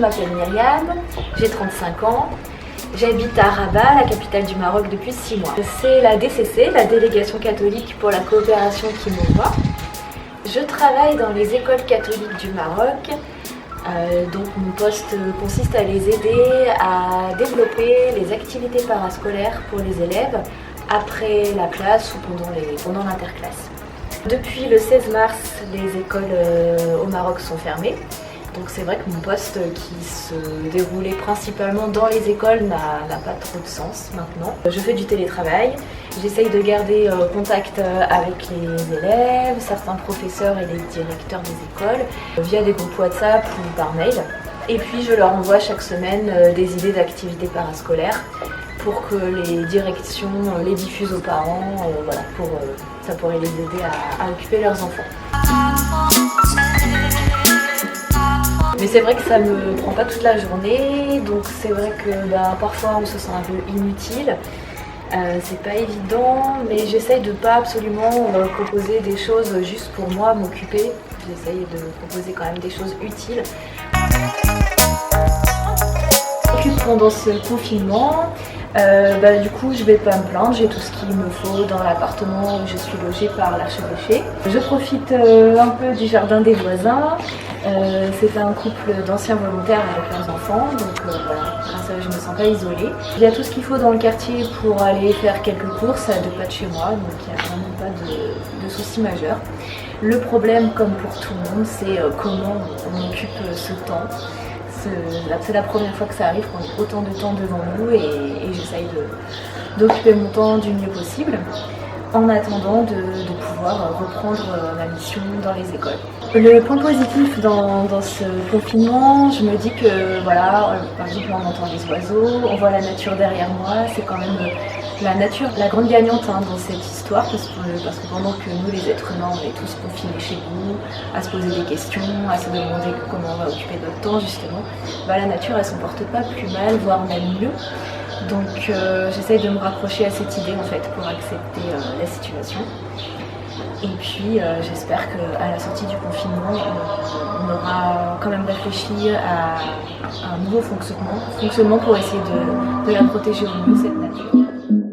m'appelle Myriam, j'ai 35 ans. J'habite à Rabat, la capitale du Maroc, depuis 6 mois. C'est la DCC, la Délégation catholique pour la coopération, qui m'envoie. Je travaille dans les écoles catholiques du Maroc. Donc mon poste consiste à les aider à développer les activités parascolaires pour les élèves après la classe ou pendant l'interclasse. Depuis le 16 mars, les écoles au Maroc sont fermées. Donc c'est vrai que mon poste qui se déroulait principalement dans les écoles n'a pas trop de sens maintenant. Je fais du télétravail, j'essaye de garder contact avec les élèves, certains professeurs et les directeurs des écoles via des groupes WhatsApp ou par mail. Et puis je leur envoie chaque semaine des idées d'activités parascolaires pour que les directions les diffusent aux parents, ça pourrait les aider à occuper leurs enfants. Mais c'est vrai que ça me prend pas toute la journée, donc c'est vrai que parfois on se sent un peu inutile. C'est pas évident, mais j'essaye de pas absolument proposer des choses juste pour moi, m'occuper. J'essaye de proposer quand même des choses utiles. Pendant ce confinement, du coup je vais pas me plaindre, j'ai tout ce qu'il me faut dans l'appartement où je suis logée par l'archevêché. Je profite un peu du jardin des voisins. C'est un couple d'anciens volontaires avec leurs enfants, donc grâce à eux je me sens pas isolée. Il y a tout ce qu'il faut dans le quartier pour aller faire quelques courses à 2 pas de chez moi, donc il n'y a vraiment pas de soucis majeurs. Le problème, comme pour tout le monde, c'est comment on occupe ce temps. C'est la première fois que ça arrive, qu'on ait autant de temps devant nous et j'essaye d'occuper mon temps du mieux possible en attendant de pouvoir reprendre ma mission dans les écoles. Le point positif dans ce confinement, je me dis que par exemple on entend les oiseaux, on voit la nature derrière moi, c'est quand même la nature la grande gagnante dans cette histoire parce que pendant que nous les êtres humains on est tous confinés chez nous, à se poser des questions, à se demander comment on va occuper notre temps justement, la nature elle s'en porte pas plus mal, voire même mieux. Donc j'essaye de me raccrocher à cette idée en fait pour accepter la situation. Et puis j'espère qu'à la sortie du confinement, on aura quand même réfléchi à un nouveau fonctionnement pour essayer de la protéger au mieux, cette nature.